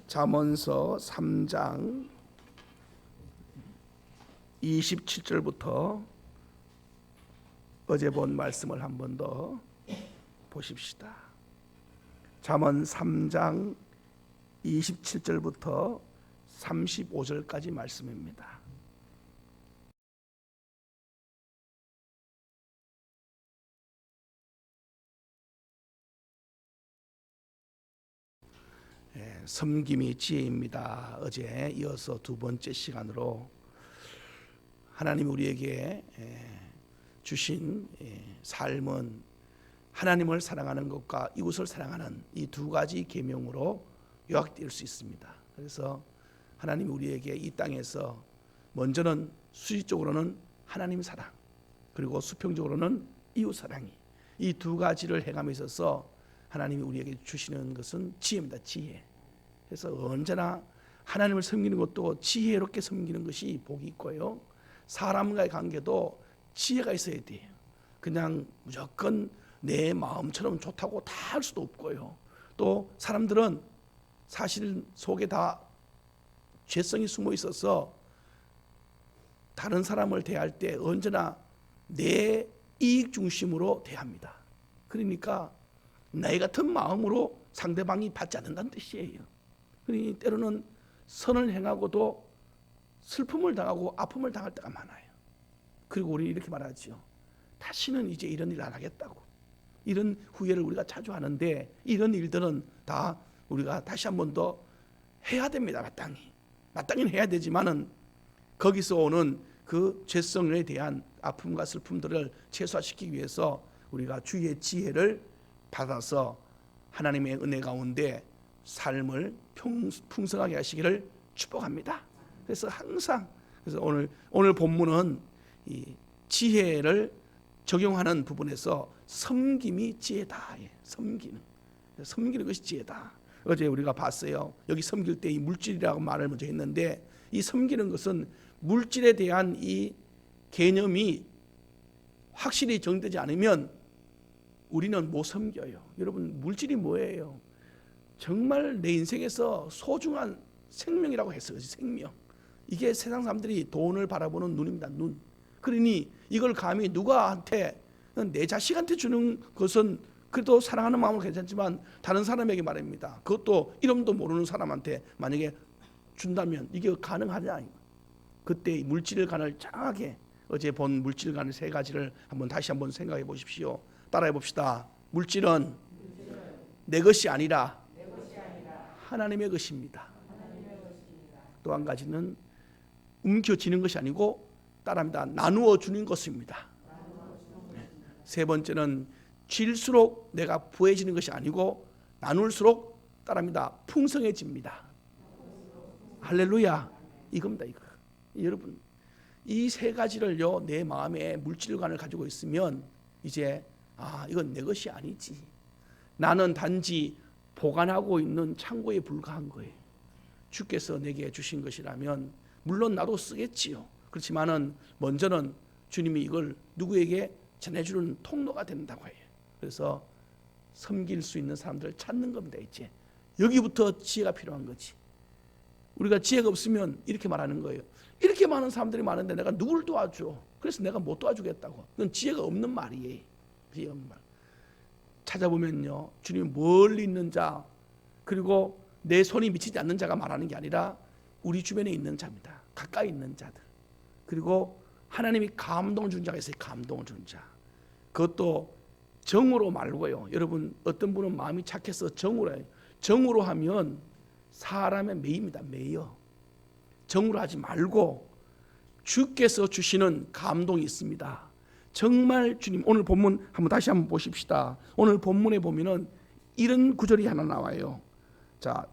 잠언서 3장 27절부터 어제 본 말씀을 한 번 더 보십시다. 잠언 3장 27절부터 35절까지 말씀입니다. 섬김이 지혜입니다. 어제 이어서 두 번째 시간으로 하나님 우리에게 주신 삶은 하나님을 사랑하는 것과 이웃을 사랑하는 이 두 가지 계명으로 요약될 수 있습니다. 그래서 하나님이 우리에게 이 땅에서 먼저는 수직적으로는 하나님 사랑, 그리고 수평적으로는 이웃 사랑이, 이 두 가지를 행함에 있어서 하나님이 우리에게 주시는 것은 지혜입니다. 지혜. 그래서 언제나 하나님을 섬기는 것도 지혜롭게 섬기는 것이 복이 있고요, 사람과의 관계도 지혜가 있어야 돼요. 그냥 무조건 내 마음처럼 좋다고 다 할 수도 없고요. 또 사람들은 사실 속에 다 죄성이 숨어 있어서 다른 사람을 대할 때 언제나 내 이익 중심으로 대합니다. 그러니까 나 같은 마음으로 상대방이 받지 않는다는 뜻이에요. 그러니 때로는 선을 행하고도 슬픔을 당하고 아픔을 당할 때가 많아요. 그리고 우리 이렇게 말하죠. 다시는 이제 이런 일 안 하겠다고. 이런 후회를 우리가 자주 하는데 이런 일들은 다 우리가 다시 한 번 더 해야 됩니다. 마땅히 해야 되지만은 거기서 오는 그 죄성에 대한 아픔과 슬픔들을 최소화시키기 위해서 우리가 주의 지혜를 받아서 하나님의 은혜 가운데 삶을 풍성하게 하시기를 축복합니다. 그래서 항상 오늘 본문은 이 지혜를 적용하는 부분에서 섬김이 지혜다. 섬기는 것이 지혜다. 어제 우리가 봤어요. 여기 섬길 때 이 물질이라고 말을 먼저 했는데, 이 섬기는 것은 물질에 대한 이 개념이 확실히 정되지 않으면 우리는 못 섬겨요. 여러분, 물질이 뭐예요? 정말 내 인생에서 소중한 생명이라고 했어요. 생명. 이게 세상 사람들이 돈을 바라보는 눈입니다. 눈. 그러니 이걸 감히 누구한테, 내 자식한테 주는 것은 그래도 사랑하는 마음은 괜찮지만 다른 사람에게 말입니다. 그것도 이름도 모르는 사람한테 만약에 준다면 이게 가능하냐? 그때 물질관을 정확하게 어제 본 물질관의 세 가지를 다시 한번 생각해 보십시오. 따라해 봅시다. 물질은 내 것이 아니라 하나님의 것입니다. 또 한 가지는 움켜쥐는 것이 아니고 따라합니다. 나누어 주는 것입니다. 세 번째는 질수록 내가 부해지는 것이 아니고 나눌수록 따라합니다. 풍성해집니다. 할렐루야. 이겁니다. 이거. 여러분, 이 세 가지를요 내 마음에 물질관을 가지고 있으면 이제 이건 내 것이 아니지. 나는 단지 보관하고 있는 창고에 불과한 거예요. 주께서 내게 주신 것이라면 물론 나도 쓰겠지요. 그렇지만은 먼저는 주님이 이걸 누구에게 전해주는 통로가 된다고 해요. 그래서 섬길 수 있는 사람들을 찾는 겁니다. 이제 여기부터 지혜가 필요한 거지. 우리가 지혜가 없으면 이렇게 말하는 거예요. 이렇게 많은 사람들이 많은데 내가 누굴 도와줘? 그래서 내가 못 도와주겠다고. 그건 지혜가 없는 말이에요. 지혜가 없는 말. 찾아보면요, 주님이 멀리 있는 자, 그리고 내 손이 미치지 않는 자가 말하는 게 아니라 우리 주변에 있는 자입니다. 가까이 있는 자들. 그리고 하나님이 감동을 준 자가 있어요. 감동을 준 자. 그것도 정으로 말고요. 여러분, 어떤 분은 마음이 착해서 정으로 해요. 정으로 하면 사람의 매입니다. 매여. 정으로 하지 말고 주께서 주시는 감동이 있습니다. 정말 주님, 오늘 본문 다시 한번 보십시다. 오늘 본문에 보면은 이런 구절이 하나 나와요. 자,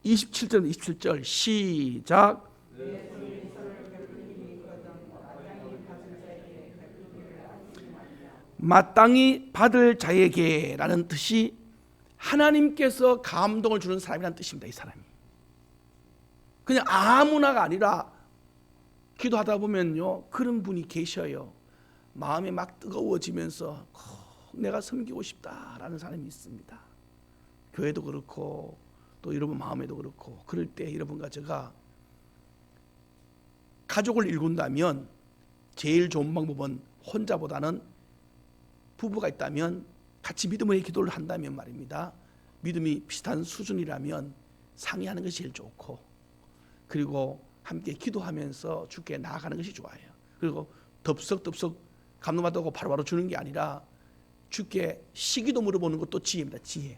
27절 시작. 마땅히 받을 자에게라는 뜻이 하나님께서 감동을 주는 사람이라는 뜻입니다. 이 사람이 그냥 아무나가 아니라 기도하다 보면요 그런 분이 계셔요. 마음이 막 뜨거워지면서 내가 섬기고 싶다라는 사람이 있습니다. 교회도 그렇고 또 여러분 마음에도 그렇고, 그럴 때 여러분과 제가 가족을 일군다면 제일 좋은 방법은 혼자보다는 부부가 있다면 같이 믿음의 기도를 한다면 말입니다. 믿음이 비슷한 수준이라면 상의하는 것이 제일 좋고, 그리고 함께 기도하면서 주께 나아가는 것이 좋아요. 그리고 덥석덥석 감동받고 바로바로 주는 게 아니라 주께 시기도 물어보는 것도 지혜입니다. 지혜.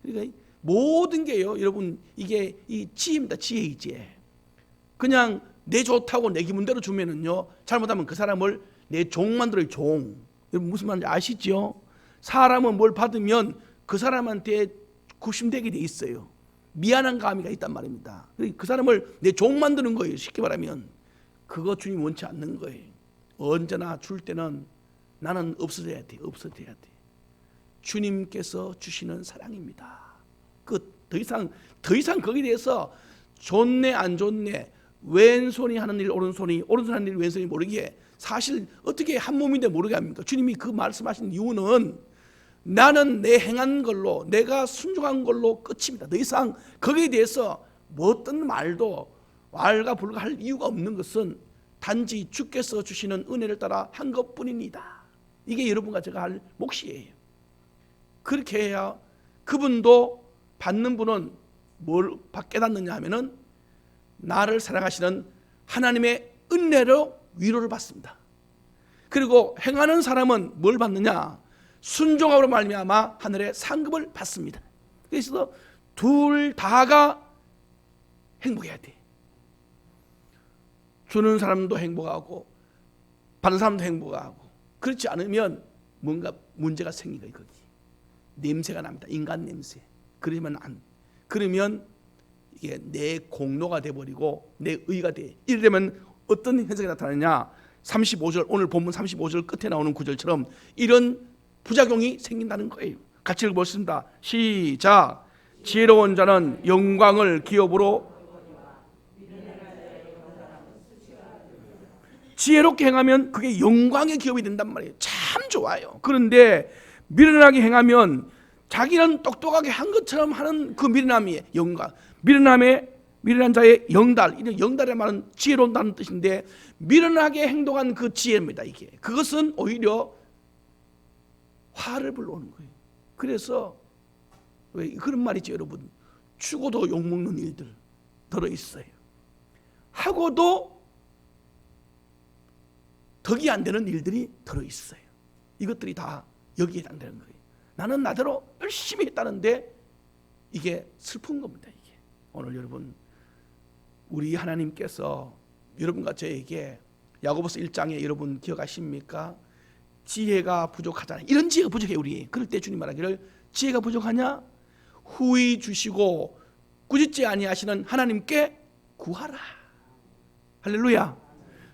그러니까 모든 게요, 여러분, 이게 이 지혜입니다. 지혜. 그냥 내 좋다고 내 기분대로 주면은요, 잘못하면 그 사람을 내 종 만들어요. 종. 여러분 무슨 말인지 아시죠? 사람은 뭘 받으면 그 사람한테 굽심되게 돼 있어요. 미안한 감이가 있단 말입니다. 그 사람을 내 종 만드는 거예요. 쉽게 말하면 그거 주님 원치 않는 거예요. 언제나 줄 때는 나는 없어져야 돼. 주님께서 주시는 사랑입니다. 그 더 이상 거기에 대해서 좋네 안 좋네, 왼손이 하는 일 오른손이 하는 일 왼손이 모르게, 사실 어떻게 한 몸인데 모르게 합니까? 주님이 그 말씀하신 이유는 나는 내 행한 걸로, 내가 순종한 걸로 끝입니다. 더 이상 거기에 대해서 뭐 어떤 말도 말과 불가할 이유가 없는 것은 단지 주께서 주시는 은혜를 따라 한 것뿐입니다. 이게 여러분과 제가 할 몫이에요. 그렇게 해야 그분도, 받는 분은 뭘 깨닫느냐 하면은 나를 사랑하시는 하나님의 은혜로 위로를 받습니다. 그리고 행하는 사람은 뭘 받느냐? 순종함으로 말미암아 하늘의 상급을 받습니다. 그래서 둘 다가 행복해야 돼. 주는 사람도 행복하고 받는 사람도 행복하고. 그렇지 않으면 뭔가 문제가 생긴 거예요. 거기 냄새가 납니다. 인간 냄새. 그러면 이게 내 공로가 돼버리고 내 의가 돼. 이러면 어떤 현상이 나타나냐? 35절, 오늘 본문 35절 끝에 나오는 구절처럼 이런 부작용이 생긴다는 거예요. 같이 읽어보겠습니다. 시작. 지혜로운 자는 영광을 기업으로, 지혜롭게 행하면 그게 영광의 기업이 된단 말이에요. 참 좋아요. 그런데 미련하게 행하면 자기는 똑똑하게 한 것처럼 하는 그 미련함이 영광. 미련한 자의 영달. 영달의 말은 지혜로운다는 뜻인데, 미련하게 행동한 그 지혜입니다. 이게 그것은 오히려 화를 불러오는 거예요. 그래서 왜 그런 말이죠, 여러분? 죽어도 욕먹는 일들 들어있어요. 하고도 덕이 안 되는 일들이 들어있어요. 이것들이 다 여기에 해당되는 거예요. 나는 나대로 열심히 했다는데 이게 슬픈 겁니다. 이게 오늘 여러분, 우리 하나님께서 여러분과 저에게 야고보서 1장에 여러분 기억하십니까? 지혜가 부족하잖아요. 이런 지혜가 부족해 우리. 그럴 때 주님 말하기를, 지혜가 부족하냐? 후히 주시고 꾸짖지 아니하시는 하나님께 구하라. 할렐루야.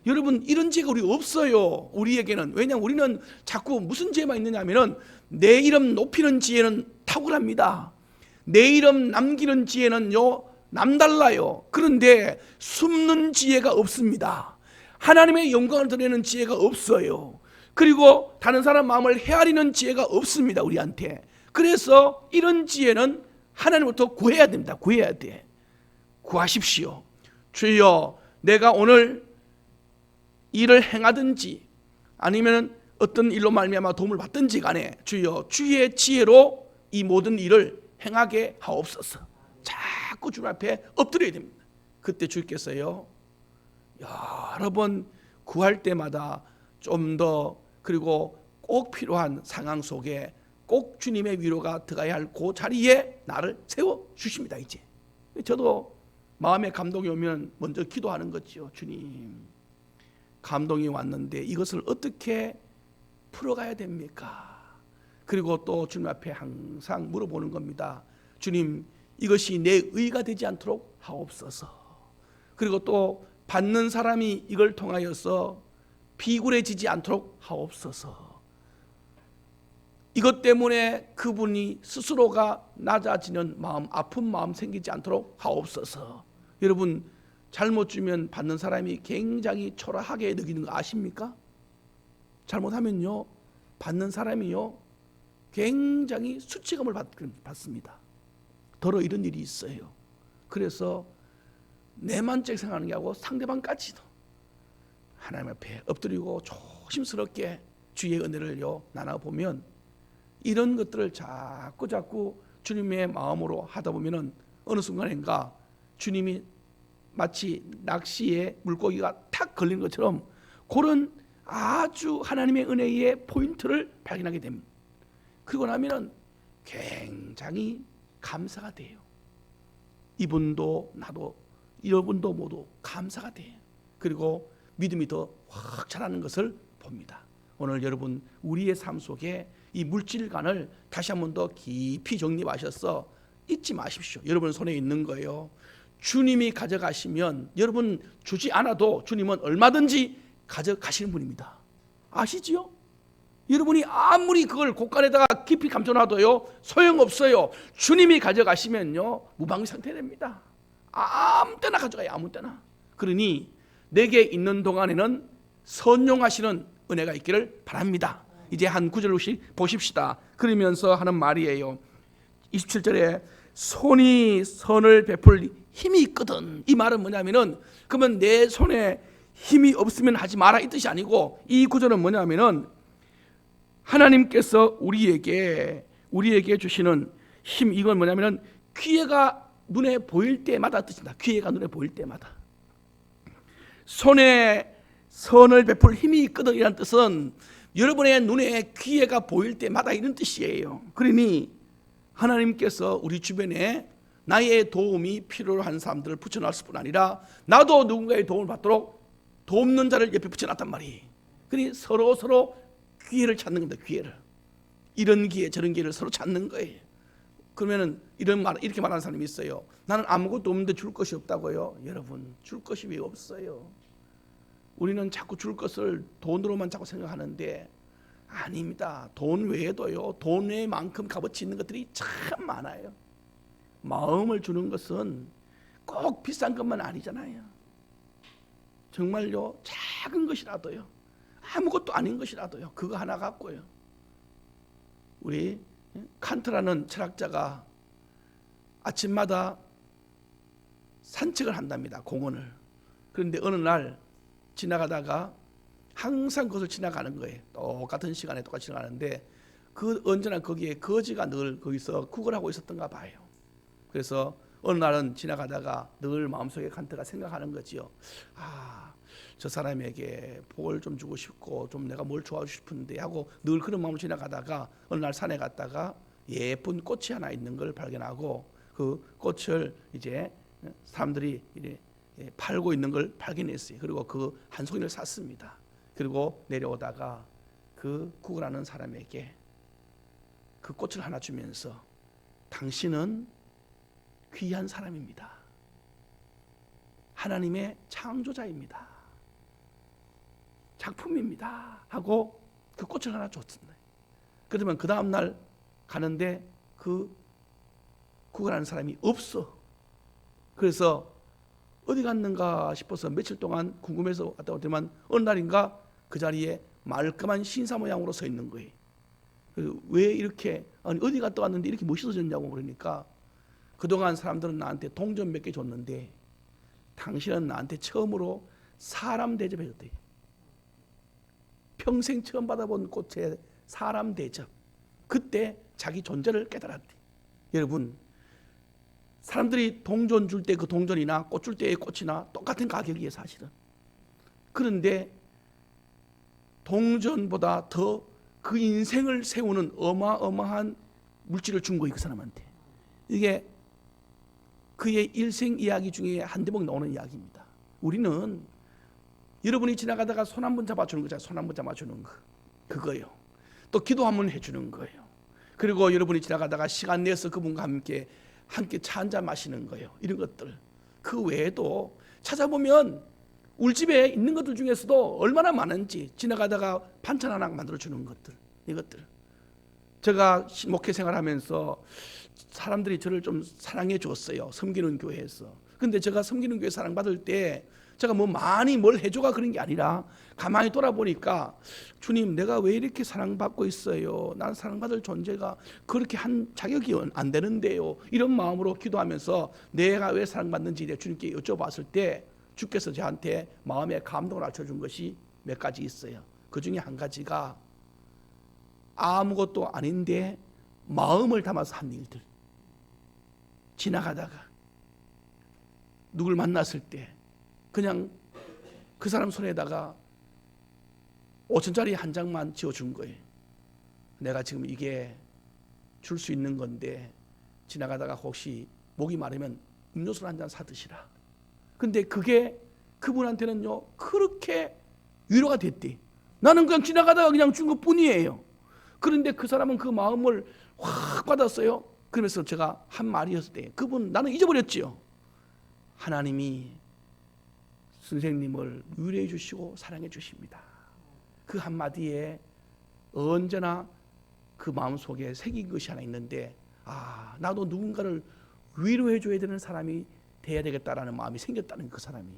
여러분, 이런 지혜가 우리 없어요. 우리에게는. 왜냐하면 우리는 자꾸 무슨 지혜만 있느냐 하면은 내 이름 높이는 지혜는 탁월합니다. 내 이름 남기는 지혜는요 남달라요. 그런데 숨는 지혜가 없습니다. 하나님의 영광을 드러내는 지혜가 없어요. 그리고 다른 사람 마음을 헤아리는 지혜가 없습니다, 우리한테. 그래서 이런 지혜는 하나님부터 구해야 됩니다. 구해야 돼. 구하십시오. 주여, 내가 오늘 일을 행하든지 아니면 어떤 일로 말미암아 도움을 받든지 간에 주여, 주의 지혜로 이 모든 일을 행하게 하옵소서. 자꾸 주님 앞에 엎드려야 됩니다. 그때 주께서요 여러 번 구할 때마다 좀 더, 그리고 꼭 필요한 상황 속에 꼭 주님의 위로가 들어가야 할 그 자리에 나를 세워주십니다. 이제 저도 마음에 감동이 오면 먼저 기도하는 거죠. 주님, 감동이 왔는데 이것을 어떻게 풀어가야 됩니까? 그리고 또 주님 앞에 항상 물어보는 겁니다. 주님, 이것이 내 의가 되지 않도록 하옵소서. 그리고 또 받는 사람이 이걸 통하여서 비굴해지지 않도록 하옵소서. 이것 때문에 그분이 스스로가 낮아지는 마음, 아픈 마음 생기지 않도록 하옵소서. 여러분, 잘못 주면 받는 사람이 굉장히 초라하게 느끼는 거 아십니까? 잘못하면요 받는 사람이요 굉장히 수치감을 받습니다. 더러 이런 일이 있어요. 그래서 내만 생각하는 게 아니고 상대방까지도 하나님 앞에 엎드리고 조심스럽게 주의 은혜를요 나눠보면 이런 것들을 자꾸 주님의 마음으로 하다 보면은 어느 순간인가 주님이 마치 낚시에 물고기가 탁 걸린 것처럼 그런 아주 하나님의 은혜의 포인트를 발견하게 됩니다. 그러고 나면은 굉장히 감사가 돼요. 이분도 나도 여러분도 모두 감사가 돼요. 그리고 믿음이 더 확 자라는 것을 봅니다. 오늘 여러분 우리의 삶 속에 이 물질관을 다시 한번 더 깊이 정립하셔서 잊지 마십시오. 여러분 손에 있는 거예요. 주님이 가져가시면 여러분 주지 않아도 주님은 얼마든지 가져가시는 분입니다. 아시지요? 여러분이 아무리 그걸 곳간에다가 깊이 감춰놔도요 소용없어요. 주님이 가져가시면요 무방비 상태됩니다. 아무 때나 가져가요. 아무 때나. 그러니 내게 있는 동안에는 선용하시는 은혜가 있기를 바랍니다. 이제 한 구절씩 보십시다. 그러면서 하는 말이에요. 27절에 손이 선을 베풀 힘이 있거든. 이 말은 뭐냐면은 그러면 내 손에 힘이 없으면 하지 마라 이 뜻이 아니고 이 구절은 뭐냐면은 하나님께서 우리에게 주시는 힘 이건 뭐냐면은 기회가 눈에 보일 때마다 뜻입니다. 기회가 눈에 보일 때마다 손에 선을 베풀 힘이 있거든 이란 뜻은 여러분의 눈에 기회가 보일 때마다 이런 뜻이에요. 그러니 하나님께서 우리 주변에 나의 도움이 필요한 사람들을 붙여놨을 뿐 아니라 나도 누군가의 도움을 받도록 돕는 자를 옆에 붙여놨단 말이에요. 그러니 서로 기회를 찾는 겁니다. 기회를. 이런 기회 저런 기회를 서로 찾는 거예요. 그러면은 이렇게 말하는 사람이 있어요. 나는 아무것도 없는데 줄 것이 없다고요. 여러분 줄 것이 왜 없어요? 우리는 자꾸 줄 것을 돈으로만 자꾸 생각하는데 아닙니다. 돈 외에도요. 돈 외만큼 값어치 있는 것들이 참 많아요. 마음을 주는 것은 꼭 비싼 것만 아니잖아요. 정말요. 작은 것이라도요. 아무것도 아닌 것이라도요. 그거 하나 갖고요. 우리 칸트라는 철학자가 아침마다 산책을 한답니다. 공원을. 그런데 어느 날 지나가다가 항상 그것을 지나가는 거예요. 똑같은 시간에 똑같이 지나가는데 그 언제나 거기에 거지가 늘 거기서 구걸하고 있었던가 봐요. 그래서 어느 날은 지나가다가 늘 마음속에 칸트가 생각하는 거지요. 저 사람에게 복을 좀 주고 싶고 좀 내가 뭘 좋아하고 싶은데 하고 늘 그런 마음으로 지나가다가 어느 날 산에 갔다가 예쁜 꽃이 하나 있는 걸 발견하고 그 꽃을 이제 사람들이 이제 팔고 있는 걸 발견했어요. 그리고 그 한 송이를 샀습니다. 그리고 내려오다가 그 구걸하는 사람에게 그 꽃을 하나 주면서 당신은 귀한 사람입니다. 하나님의 창조자입니다. 작품입니다. 하고 그 꽃을 하나 줬습니다. 그러면 그 다음 날 가는데 그 구걸하는 사람이 없어. 그래서 어디 갔는가 싶어서 며칠 동안 궁금해서 갔다 왔더니만 어느 날인가 그 자리에 말끔한 신사 모양으로 서 있는 거예요. 왜 이렇게 어디 갔다 왔는데 이렇게 멋있어졌냐고 그러니까 그동안 사람들은 나한테 동전 몇 개 줬는데 당신은 나한테 처음으로 사람 대접해줬대. 평생 처음 받아본 꽃의 사람 대접. 그때 자기 존재를 깨달았대. 여러분 사람들이 동전 줄 때 그 동전이나 꽃 줄 때의 꽃이나 똑같은 가격이에요 사실은. 그런데 동전보다 더 그 인생을 세우는 어마어마한 물질을 준 거예요 그 사람한테. 이게 그의 일생 이야기 중에 한 대목 나오는 이야기입니다. 우리는 여러분이 지나가다가 손 한 번 잡아주는 거잖아요. 손 한 번 잡아주는 거 그거예요. 또 기도 한 번 해주는 거예요. 그리고 여러분이 지나가다가 시간 내서 그분과 함께 차 한잔 마시는 거예요. 이런 것들. 그 외에도 찾아보면 우리 집에 있는 것들 중에서도 얼마나 많은지 지나가다가 반찬 하나 만들어주는 것들. 이것들. 제가 목회 생활하면서 사람들이 저를 좀 사랑해 줬어요. 섬기는 교회에서. 근데 제가 섬기는 교회 사랑받을 때 제가 뭐 많이 뭘 해줘가 그런 게 아니라 가만히 돌아보니까 주님, 내가 왜 이렇게 사랑받고 있어요? 난 사랑받을 존재가 그렇게 한 자격이 안 되는데요. 이런 마음으로 기도하면서 내가 왜 사랑받는지 주님께 여쭤봤을 때 주께서 저한테 마음의 감동을 알려준 것이 몇 가지 있어요. 그 중에 한 가지가 아무것도 아닌데 마음을 담아서 한 일들. 지나가다가 누굴 만났을 때 그냥 그 사람 손에다가 5천짜리 한 장만 지어준 거예요. 내가 지금 이게 줄 수 있는 건데 지나가다가 혹시 목이 마르면 음료수를 한 잔 사드시라. 근데 그게 그분한테는요 그렇게 위로가 됐대. 나는 그냥 지나가다가 그냥 준 것뿐이에요. 그런데 그 사람은 그 마음을 확 받았어요. 그러면서 제가 한 말이었을 때 그분 나는 잊어버렸지요. 하나님이 선생님을 위로해 주시고 사랑해 주십니다. 그 한마디에 언제나 그 마음속에 새긴 것이 하나 있는데 나도 누군가를 위로해 줘야 되는 사람이 돼야 되겠다라는 마음이 생겼다는 그 사람이.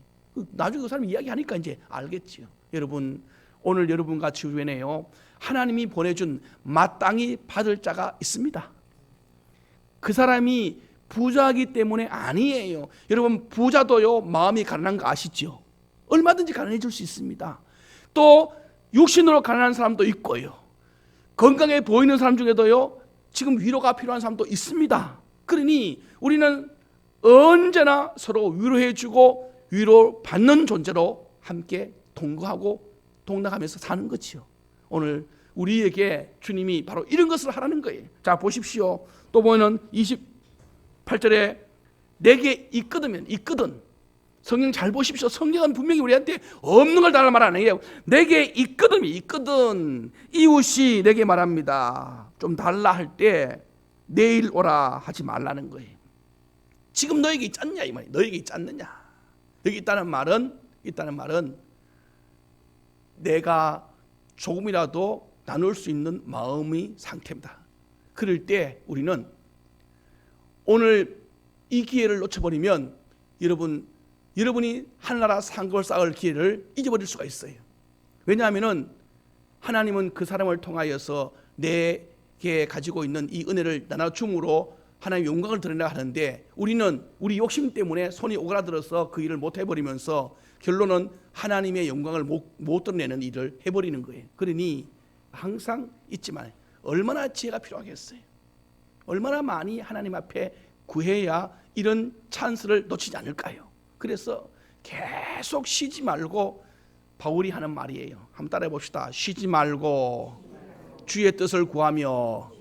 나중에 그 사람이 이야기하니까 이제 알겠지요. 여러분 오늘 여러분과 주변에요 하나님이 보내준 마땅히 받을 자가 있습니다. 그 사람이 부자이기 때문에 아니에요. 여러분 부자도요 마음이 가난한 거 아시죠? 얼마든지 가난해질 수 있습니다. 또 육신으로 가난한 사람도 있고요. 건강해 보이는 사람 중에도요 지금 위로가 필요한 사람도 있습니다. 그러니 우리는 언제나 서로 위로해주고 위로받는 존재로 함께 동거하고 동락하면서 사는 거지요. 오늘 우리에게 주님이 바로 이런 것을 하라는 거예요. 자 보십시오. 또 보면 28절에 내게 있거든. 성경 잘 보십시오. 성경은 분명히 우리한테 없는 걸 달라 말 안 해요. 내게 있거든. 이웃이 내게 말합니다. 좀 달라 할 때 내일 오라 하지 말라는 거예요. 지금 너에게 있지 않냐 이 말이에요. 너에게 있지 않느냐. 여기 있다는 말은 내가 조금이라도 나눌 수 있는 마음의 상태입니다. 그럴 때 우리는 오늘 이 기회를 놓쳐버리면 여러분이 하늘나라 상급을 쌓을 기회를 잊어버릴 수가 있어요. 왜냐하면 하나님은 그 사람을 통하여서 내게 가지고 있는 이 은혜를 나눠줌으로 하나님의 영광을 드러내야 하는데 우리는 우리 욕심 때문에 손이 오그라들어서 그 일을 못 해버리면서 결론은 하나님의 영광을 못 드러내는 일을 해버리는 거예요. 그러니 항상 잊지만 얼마나 지혜가 필요하겠어요. 얼마나 많이 하나님 앞에 구해야 이런 찬스를 놓치지 않을까요? 그래서 계속 쉬지 말고 바울이 하는 말이에요. 한번 따라해 봅시다. 쉬지 말고 주의 뜻을 구하며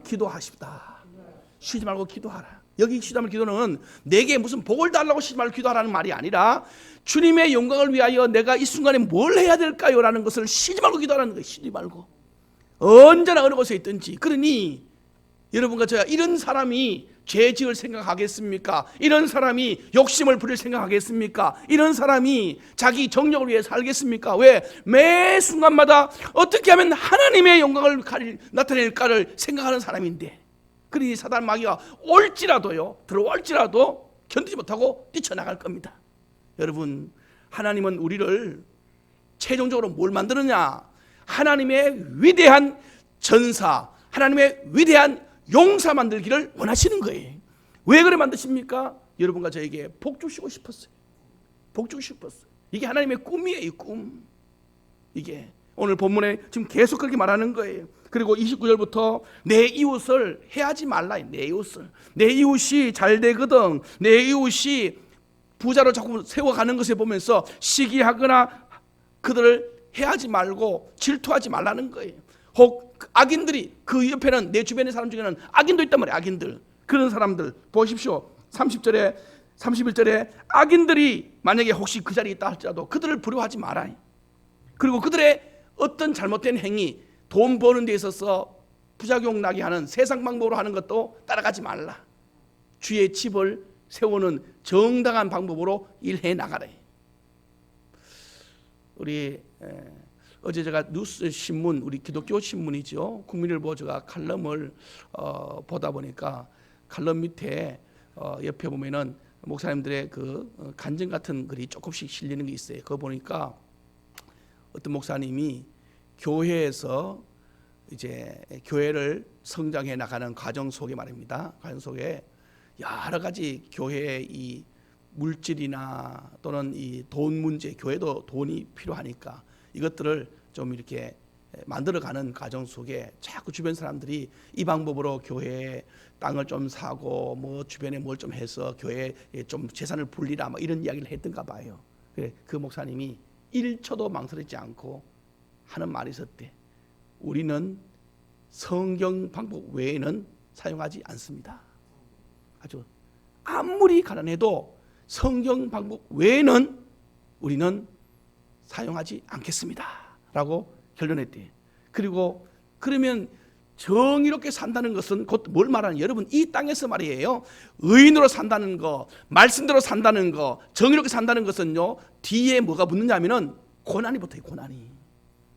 기도하십다. 쉬지 말고 기도하라. 여기 쉬지 말고 기도는 내게 무슨 복을 달라고 쉬지 말고 기도하라는 말이 아니라 주님의 영광을 위하여 내가 이 순간에 뭘 해야 될까요? 라는 것을 쉬지 말고 기도하라는 거예요. 쉬지 말고 언제나 어느 곳에 있든지. 그러니 여러분과 저야 이런 사람이 죄 지을 생각하겠습니까? 이런 사람이 욕심을 부릴 생각하겠습니까? 이런 사람이 자기 정력을 위해 살겠습니까? 왜? 매 순간마다 어떻게 하면 하나님의 영광을 나타낼까를 생각하는 사람인데, 그러니 사단 마귀가 들어올지라도 견디지 못하고 뛰쳐나갈 겁니다. 여러분, 하나님은 우리를 최종적으로 뭘 만드느냐? 하나님의 위대한 전사, 하나님의 위대한 용사 만들기를 원하시는 거예요. 왜 그래 만드십니까? 여러분과 저에게 복 주시고 싶었어요. 복 주고 싶었어요. 이게 하나님의 꿈이에요. 꿈. 이게 오늘 본문에 지금 계속 그렇게 말하는 거예요. 그리고 29절부터 내 이웃을 해하지 말라. 내 이웃이 잘 되거든. 내 이웃이 부자로 자꾸 세워가는 것을 보면서 시기하거나 그들을 해하지 말고 질투하지 말라는 거예요. 혹 악인들이, 그 옆에는 내 주변의 사람 중에는 악인도 있단 말이에요. 악인들, 그런 사람들 보십시오. 30절에 31절에 악인들이 만약에 혹시 그 자리에 있다 할지라도 그들을 부러워하지 마라. 그리고 그들의 어떤 잘못된 행위, 돈 버는 데 있어서 부작용 나게 하는 세상 방법으로 하는 것도 따라가지 말라. 주의 집을 세우는 정당한 방법으로 일해 나가라. 우리 어제 제가 뉴스 신문, 우리 기독교 신문이죠, 국민일보 제가 칼럼을 보다 보니까 칼럼 밑에 옆에 보면은 목사님들의 그 간증 같은 글이 조금씩 실리는 게 있어요. 그거 보니까 어떤 목사님이 교회에서 이제 교회를 성장해 나가는 과정 속에 말입니다. 과정 속에 여러 가지 교회의 이 물질이나 또는 이 돈 문제, 교회도 돈이 필요하니까 이것들을 좀 이렇게 만들어가는 과정 속에 자꾸 주변 사람들이 이 방법으로 교회에 땅을 좀 사고 뭐 주변에 뭘 좀 해서 교회에 좀 재산을 불리라 뭐 이런 이야기를 했던가 봐요. 그 목사님이 1초도 망설이지 않고 하는 말이 있었대. 우리는 성경 방법 외에는 사용하지 않습니다. 아주 아무리 가난해도 성경 방법 외에는 우리는 사용하지 않겠습니다 라고 결론했대. 그리고 그러면 정의롭게 산다는 것은 곧 뭘 말하는, 여러분 이 땅에서 말이에요, 의인으로 산다는 거, 말씀대로 산다는 거, 정의롭게 산다는 것은요, 뒤에 뭐가 붙느냐면은 고난이 붙어요. 고난이.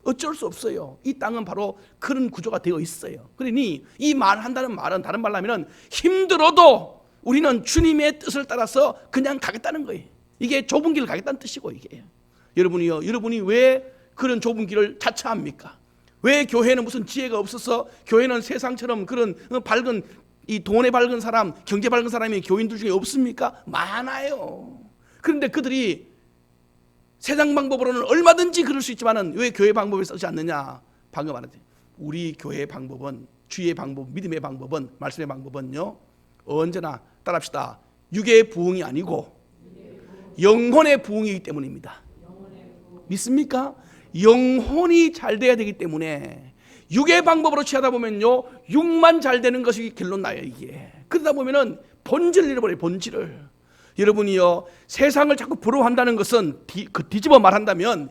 어쩔 수 없어요. 이 땅은 바로 그런 구조가 되어 있어요. 그러니 이 말한다는 말은 다른 말로 하면은 힘들어도 우리는 주님의 뜻을 따라서 그냥 가겠다는 거예요. 이게 좁은 길을 가겠다는 뜻이고, 이게 여러분이요, 여러분이 왜 그런 좁은 길을 자처합니까? 왜 교회는 무슨 지혜가 없어서 교회는 세상처럼 그런 밝은, 이 돈에 밝은 사람, 경제 밝은 사람이 교인들 중에 없습니까? 많아요. 그런데 그들이 세상 방법으로는 얼마든지 그럴 수 있지만은 왜 교회 방법을 쓰지 않느냐? 방금 말했지. 우리 교회의 방법은, 주의 방법, 믿음의 방법은, 말씀의 방법은요, 언제나 따라합시다. 육의 부흥이 아니고 영혼의 부흥이기 때문입니다. 믿습니까? 영혼이 잘 돼야 되기 때문에 육의 방법으로 취하다 보면요, 육만 잘 되는 것이 결론 나요. 이게 그러다 보면은 본질을 잃어버려요. 본질을. 여러분이요, 세상을 자꾸 부러워한다는 것은 뒤집어 말한다면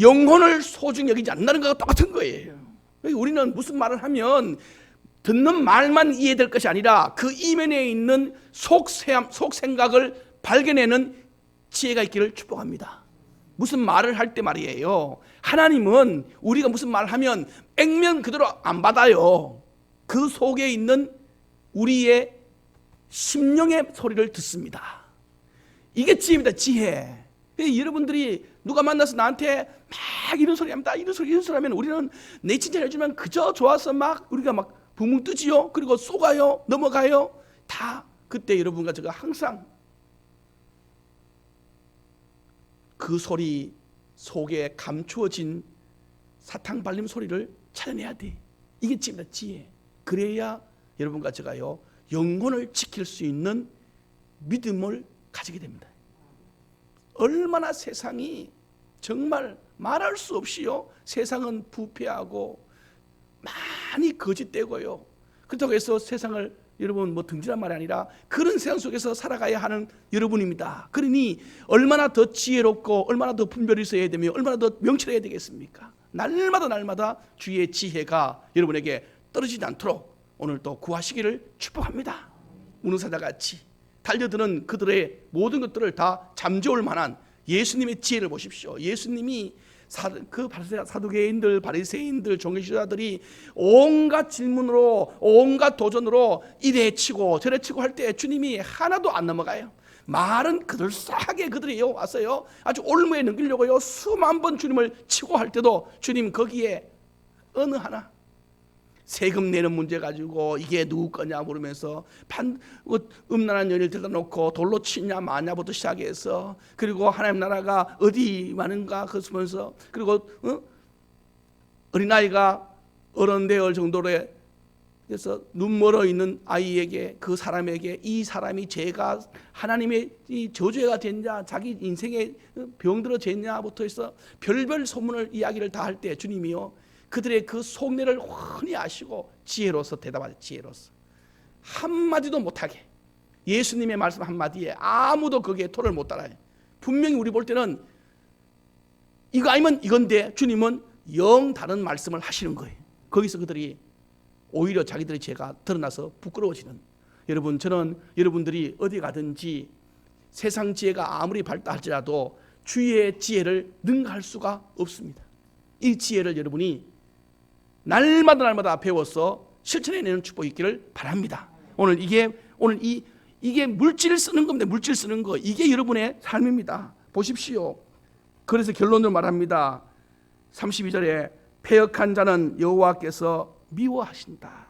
영혼을 소중히 여기지 않는다는 것과 똑같은 거예요. 우리는 무슨 말을 하면 듣는 말만 이해될 것이 아니라 그 이면에 있는 속 생각을 발견해내는 지혜가 있기를 축복합니다. 무슨 말을 할 때 말이에요, 하나님은 우리가 무슨 말을 하면 액면 그대로 안 받아요. 그 속에 있는 우리의 심령의 소리를 듣습니다. 이게 지혜입니다. 지혜. 여러분들이 누가 만나서 나한테 막 이런 소리 합니다, 이런 소리 하면 우리는 내 칭찬해주면 그저 좋아서 막 우리가 막 붕붕 뜨지요. 그리고 쏘가요, 넘어가요. 다 그때 여러분과 제가 항상 그 소리 속에 감추어진 사탕 발림 소리를 찾아내야 돼. 이게 지혜입니다. 지혜. 그래야 여러분과 제가요, 영혼을 지킬 수 있는 믿음을 가지게 됩니다. 얼마나 세상이 정말 말할 수 없이요, 세상은 부패하고 많이 거짓되고요, 그렇다고 해서 세상을 여러분 뭐 등진한 말이 아니라 그런 세상 속에서 살아가야 하는 여러분입니다. 그러니 얼마나 더 지혜롭고 얼마나 더 분별이 있어야 되며 얼마나 더 명철해야 되겠습니까? 날마다 주의 지혜가 여러분에게 떨어지지 않도록 오늘 또 구하시기를 축복합니다. 우는 사자같이 달려드는 그들의 모든 것들을 다 잠재울 만한 예수님의 지혜를 보십시오. 예수님이 그 사두개인들, 바리새인들, 종교지도자들이 온갖 질문으로, 온갖 도전으로 이래 치고 저래 치고 할 때 주님이 하나도 안 넘어가요. 말은 그들싸하게 그들이 왔어요. 아주 올무에 넘기려고요, 수만 번 주님을 치고 할 때도 주님 거기에 어느 하나 세금 내는 문제 가지고 이게 누구 거냐 물으면서 음란한 연일 들다 놓고 돌로 치냐 마냐부터 시작해서, 그리고 하나님 나라가 어디 많은가 그러면서, 그리고 어린아이가 어른 되을 정도로 그래서 눈 멀어 있는 아이에게, 그 사람에게 이 사람이 죄가 하나님의 이 저주가 됐냐, 자기 인생에 병들어 졌냐부터 해서 별별 소문을 이야기를 다 할 때 주님이요, 그들의 그 속내를 훤히 아시고 지혜로서 대답하죠. 지혜로서 한마디도 못하게, 예수님의 말씀 한마디에 아무도 거기에 토를 못 달아요. 분명히 우리 볼 때는 이거 아니면 이건데 주님은 영 다른 말씀을 하시는 거예요. 거기서 그들이 오히려 자기들의 죄가 드러나서 부끄러워지는. 여러분, 저는 여러분들이 어디 가든지 세상 지혜가 아무리 발달할지라도 주의 지혜를 능가할 수가 없습니다. 이 지혜를 여러분이 날마다 배워서 실천해내는 축복이 있기를 바랍니다. 오늘 이 이게 물질 쓰는 겁니다. 물질 쓰는 거. 이게 여러분의 삶입니다. 보십시오. 그래서 결론을 말합니다. 32절에 패역한 자는 여호와께서 미워하신다.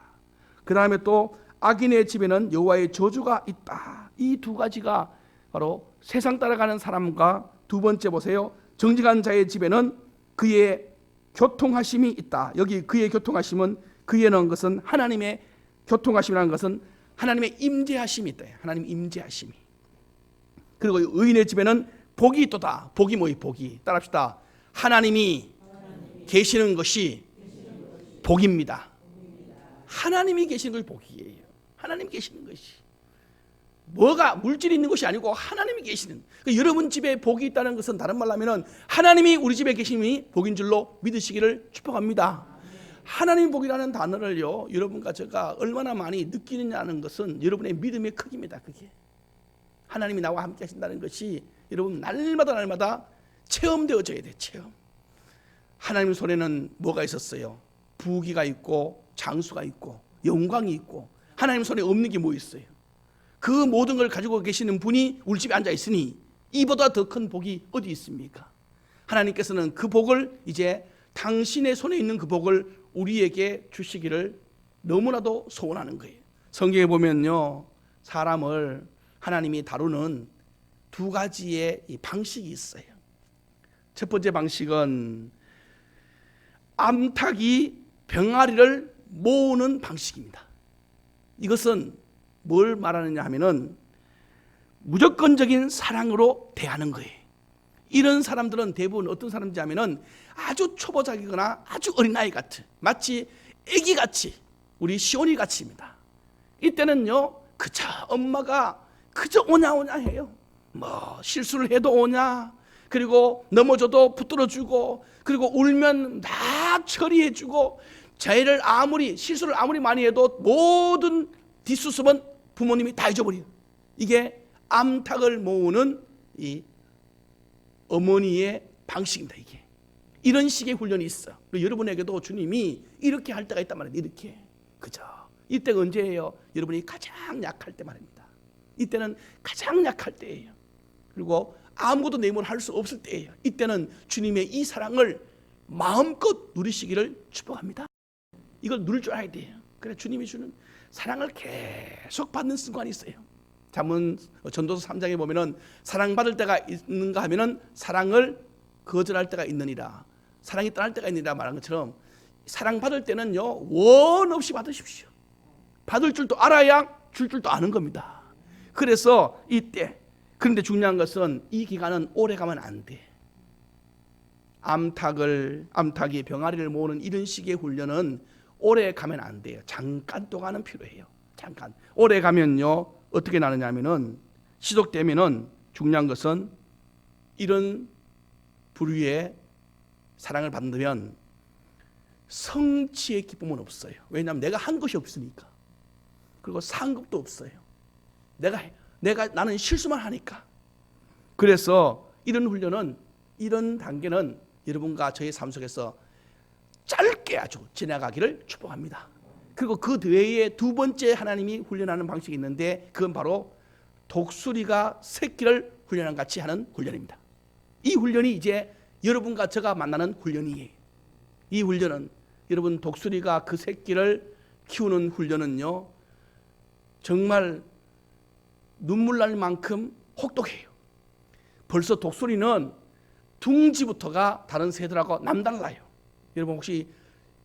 그 다음에 또 악인의 집에는 여호와의 저주가 있다. 이 두 가지가 바로 세상 따라가는 사람과 두 번째 보세요. 정직한 자의 집에는 그의 교통하심이 있다. 여기 그의 교통하심은 그에는 것은 하나님의 교통하심이라는 것은 하나님의 임재하심이 있다. 하나님 임재하심이. 그리고 의인의 집에는 복이 있도다. 복이 뭐예요? 복이. 따라합시다. 하나님이 계시는 것이 복입니다. 하나님이 계시는 것이 복이에요. 하나님 계시는 것이. 뭐가 물질이 있는 것이 아니고 하나님이 계시는. 여러분 집에 복이 있다는 것은 다른 말로 하면 하나님이 우리 집에 계심이 복인 줄로 믿으시기를 축복합니다. 하나님 복이라는 단어를요, 여러분과 제가 얼마나 많이 느끼느냐는 것은 여러분의 믿음의 크기입니다. 그게 하나님이 나와 함께 하신다는 것이 여러분 날마다 체험되어져야 돼요. 체험. 하나님 손에는 뭐가 있었어요? 부귀가 있고 장수가 있고 영광이 있고. 하나님 손에 없는 게 뭐 있어요? 그 모든 걸 가지고 계시는 분이 우리 집에 앉아 있으니 이보다 더 큰 복이 어디 있습니까? 하나님께서는 그 복을 이제 당신의 손에 있는 그 복을 우리에게 주시기를 너무나도 소원하는 거예요. 성경에 보면요, 사람을 하나님이 다루는 두 가지의 방식이 있어요. 첫 번째 방식은 암탉이 병아리를 모으는 방식입니다. 이것은 뭘 말하느냐 하면은 무조건적인 사랑으로 대하는 거예요. 이런 사람들은 대부분 어떤 사람인지 하면은 아주 초보자이거나 아주 어린아이 같은, 마치 애기같이, 우리 시온이 같이입니다. 이때는요, 그저 엄마가 그저 오냐 해요. 뭐 실수를 해도 오냐, 그리고 넘어져도 붙들어주고, 그리고 울면 다 처리해주고, 자기를 실수를 아무리 많이 해도 모든 뒷수습은 부모님이 다 잊어버려요. 이게 암탉을 모으는 이 어머니의 방식입니다. 이게 이런 식의 훈련이 있어. 여러분에게도 주님이 이렇게 할 때가 있단 말이에요. 이렇게. 그죠? 이때가 언제예요? 여러분이 가장 약할 때 말입니다. 이때는 가장 약할 때예요. 그리고 아무것도 내 힘으로 할 수 없을 때예요. 이때는 주님의 이 사랑을 마음껏 누리시기를 축복합니다. 이걸 누릴 줄 알아야 돼요. 그래 주님이 주는 사랑을 계속 받는 습관이 있어요. 잠언 전도서 3장에 보면은 사랑받을 때가 있는가 하면은 사랑을 거절할 때가 있느니라. 사랑이 떠날 때가 있느니라 말한 것처럼 사랑받을 때는요, 원 없이 받으십시오. 받을 줄도 알아야 줄 줄도 아는 겁니다. 그래서 이때, 그런데 중요한 것은 이 기간은 오래 가면 안 돼. 암탉이 병아리를 모으는 이런 식의 훈련은 오래 가면 안 돼요. 잠깐 동안은 필요해요. 잠깐. 오래 가면요, 어떻게 나느냐 하면은, 시독되면은 중요한 것은 이런 부류의 사랑을 받으면 성취의 기쁨은 없어요. 왜냐하면 내가 한 것이 없으니까. 그리고 상급도 없어요. 나는 실수만 하니까. 그래서 이런 훈련은, 이런 단계는 여러분과 저의 삶 속에서 짧게 아주 지나가기를 축복합니다. 그리고 그 외에 두 번째 하나님이 훈련하는 방식이 있는데, 그건 바로 독수리가 새끼를 훈련한 같이 하는 훈련입니다. 이 훈련이 이제 여러분과 제가 만나는 훈련이에요. 이 훈련은, 여러분 독수리가 그 새끼를 키우는 훈련은요, 정말 눈물 날 만큼 혹독해요. 벌써 독수리는 둥지부터가 다른 새들하고 남달라요. 여러분 혹시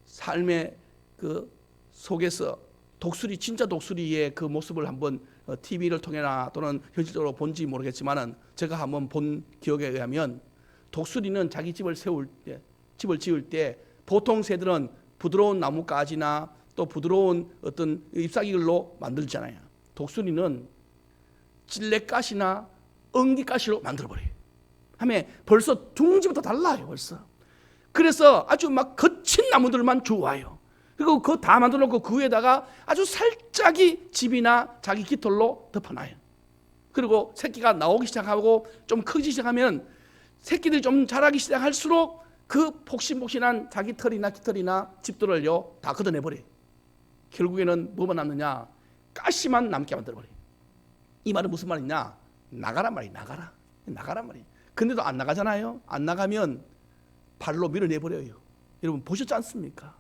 삶의 그 속에서 독수리, 진짜 독수리의 그 모습을 한번 TV를 통해나 또는 현실적으로 본지 모르겠지만은, 제가 한번 본 기억에 의하면 독수리는 자기 집을 지을 때 보통 새들은 부드러운 나뭇가지나 또 부드러운 어떤 잎사귀들로 만들잖아요. 독수리는 찔레가시나 엉기가시로 만들어버려요. 하면 벌써 둥지부터 달라요. 벌써. 그래서 아주 막 거친 나무들만 좋아요. 그리고 그거 다 만들어놓고 그 위에다가 아주 살짝이 집이나 자기 깃털로 덮어놔요. 그리고 새끼가 나오기 시작하고 좀 크기 시작하면, 새끼들이 좀 자라기 시작할수록 그 폭신폭신한 자기 털이나 깃털이나 집들을요 다 걷어내버려요. 결국에는 뭐만 남느냐? 가시만 남게 만들어버려요. 이 말은 무슨 말이냐? 나가란 말이야. 나가란 말이야. 근데도 안 나가잖아요. 안 나가면 발로 밀어내버려요. 여러분 보셨지 않습니까?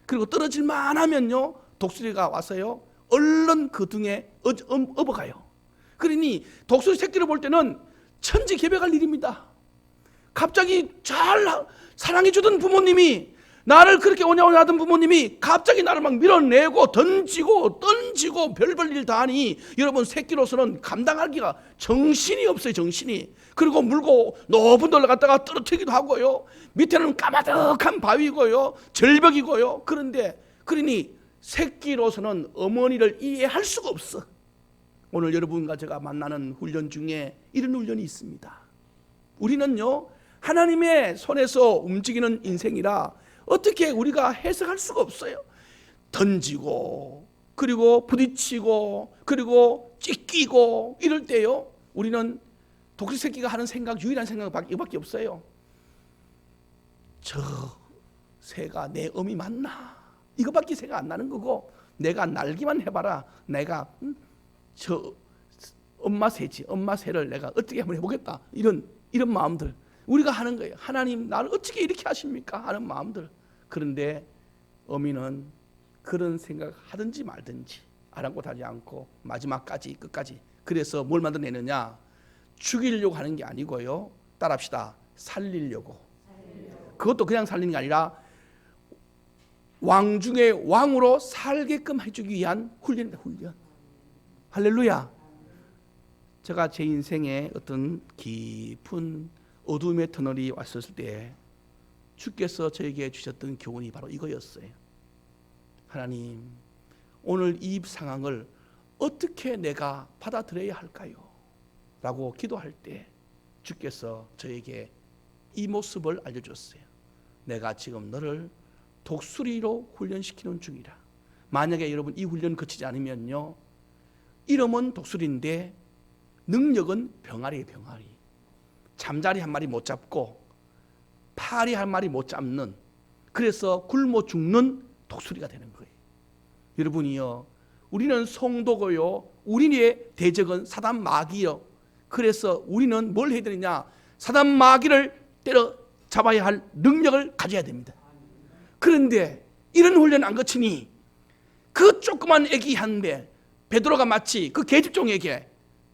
그리고 떨어질만 하면요, 독수리가 와서요 얼른 그 등에 업어가요. 그러니 독수리 새끼를 볼 때는 천지개벽할 일입니다. 갑자기 잘 사랑해주던 부모님이, 나를 그렇게 오냐오냐 하던 부모님이 갑자기 나를 막 밀어내고 던지고 별별 일 다 하니 여러분 새끼로서는 감당하기가 정신이 없어요. 정신이. 그리고 물고 높은 데를 갔다가 떨어뜨리기도 하고요, 밑에는 까마득한 바위고요, 절벽이고요. 그러니 새끼로서는 어머니를 이해할 수가 없어. 오늘 여러분과 제가 만나는 훈련 중에 이런 훈련이 있습니다. 우리는요 하나님의 손에서 움직이는 인생이라 어떻게 우리가 해석할 수가 없어요. 던지고 그리고 부딪히고 그리고 찢기고 이럴 때요, 우리는 독수리 새끼가 하는 생각, 유일한 생각 이거밖에 없어요. 저 새가 내 어미 맞나? 이거밖에 생각 안 나는 거고, 내가 날기만 해봐라. 내가 저 엄마 새지, 엄마 새를 내가 어떻게 한번 해보겠다. 이런 마음들 우리가 하는 거예요. 하나님 나를 어떻게 이렇게 하십니까? 하는 마음들. 그런데 어미는 그런 생각 하든지 말든지 아랑곳하지 않고 마지막까지 끝까지. 그래서 뭘 만들어내느냐? 죽이려고 하는 게 아니고요, 따라합시다, 살리려고. 그것도 그냥 살리는 게 아니라 왕 중에 왕으로 살게끔 해주기 위한 훈련입니다. 훈련. 할렐루야. 제가 제 인생에 어떤 깊은 어둠의 터널이 왔었을 때 주께서 저에게 주셨던 교훈이 바로 이거였어요. 하나님, 오늘 이 상황을 어떻게 내가 받아들여야 할까요? 라고 기도할 때 주께서 저에게 이 모습을 알려줬어요. 내가 지금 너를 독수리로 훈련시키는 중이라. 만약에 여러분 이 훈련 거치지 않으면요, 이름은 독수리인데 능력은 병아리예요. 병아리. 잠자리 한 마리 못 잡고 파리 한 마리 못 잡는, 그래서 굶어 죽는 독수리가 되는 거예요. 여러분이요, 우리는 성도고요, 우리의 대적은 사단 마귀요. 그래서 우리는 뭘 해야 되느냐? 사단 마귀를 때려 잡아야 할 능력을 가져야 됩니다. 그런데 이런 훈련 안 거치니 그 조그만 애기 한 배, 베드로가 마치 그 계집종에게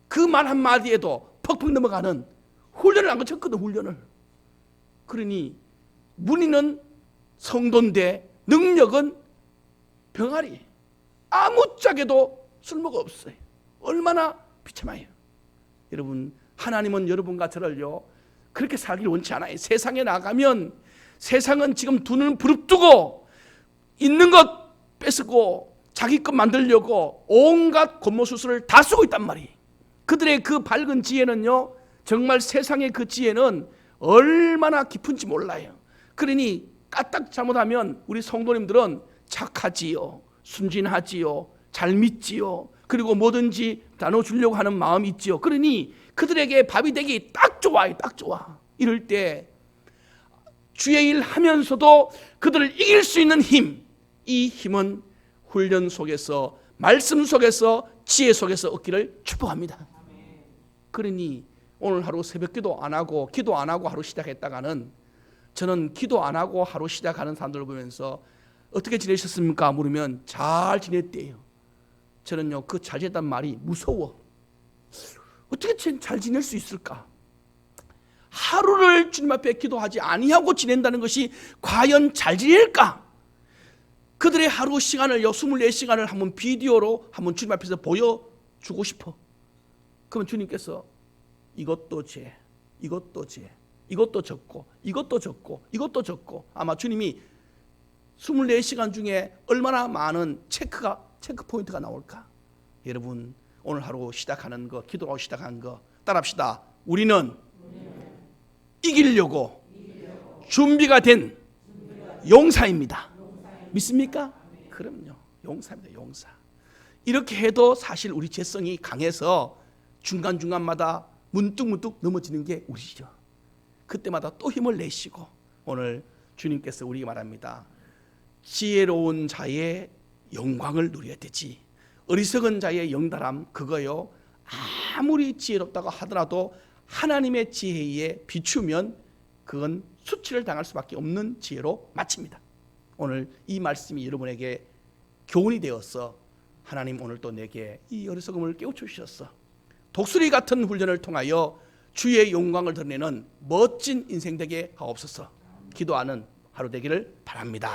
그 말 한마디에도 퍽퍽 넘어가는 훈련을 안 거쳤거든. 훈련을. 그러니 문의는 성도인데 능력은 병아리. 아무짝에도 쓸모가 없어요. 얼마나 비참해요. 여러분, 하나님은 여러분과 저를요 그렇게 살기를 원치 않아요. 세상에 나가면 세상은 지금 두 눈을 부릅뜨고 있는 것 뺏고 자기 것 만들려고 온갖 권모술수를 다 쓰고 있단 말이에요. 그들의 그 밝은 지혜는요, 정말 세상의 그 지혜는 얼마나 깊은지 몰라요. 그러니 까딱 잘못하면 우리 성도님들은 착하지요, 순진하지요, 잘 믿지요, 그리고 뭐든지 나눠주려고 하는 마음이 있지요. 그러니 그들에게 밥이 되기 딱 좋아요. 딱 좋아. 이럴 때 주의 일 하면서도 그들을 이길 수 있는 힘, 이 힘은 훈련 속에서, 말씀 속에서, 지혜 속에서 얻기를 축복합니다. 그러니 오늘 하루 새벽기도 안 하고 기도 안 하고 하루 시작했다가는, 저는 기도 안 하고 하루 시작하는 사람들을 보면서 어떻게 지내셨습니까? 물으면 잘 지냈대요. 저는요, 그 잘 지냈단 말이 무서워. 어떻게 잘 지낼 수 있을까? 하루를 주님 앞에 기도하지 아니하고 지낸다는 것이 과연 잘 지낼까? 그들의 하루 시간을요, 24시간을 한번 비디오로 한번 주님 앞에서 보여주고 싶어. 그러면 주님께서 이것도 죄, 이것도 죄, 이것도 적고, 이것도 적고, 이것도 적고, 아마 주님이 24시간 중에 얼마나 많은 체크 포인트가 나올까? 여러분, 오늘 하루 시작하는 거, 기도로 시작한 거 따라합시다. 우리는 이기려고 준비가 된 용사입니다. 믿습니까? 그럼요. 용사입니다. 용사. 이렇게 해도 사실 우리 죄성이 강해서 중간중간마다 문득문득 넘어지는 게 우리죠. 그때마다 또 힘을 내시고, 오늘 주님께서 우리에게 말합니다. 지혜로운 자의 영광을 누려야 되지, 어리석은 자의 영달함 그거요 아무리 지혜롭다고 하더라도 하나님의 지혜에 비추면 그건 수치를 당할 수밖에 없는 지혜로 마칩니다. 오늘 이 말씀이 여러분에게 교훈이 되어서 하나님 오늘 또 내게 이 어리석음을 깨우쳐 주셨어. 독수리 같은 훈련을 통하여 주의 영광을 드러내는 멋진 인생 되게 하옵소서. 기도하는 하루 되기를 바랍니다.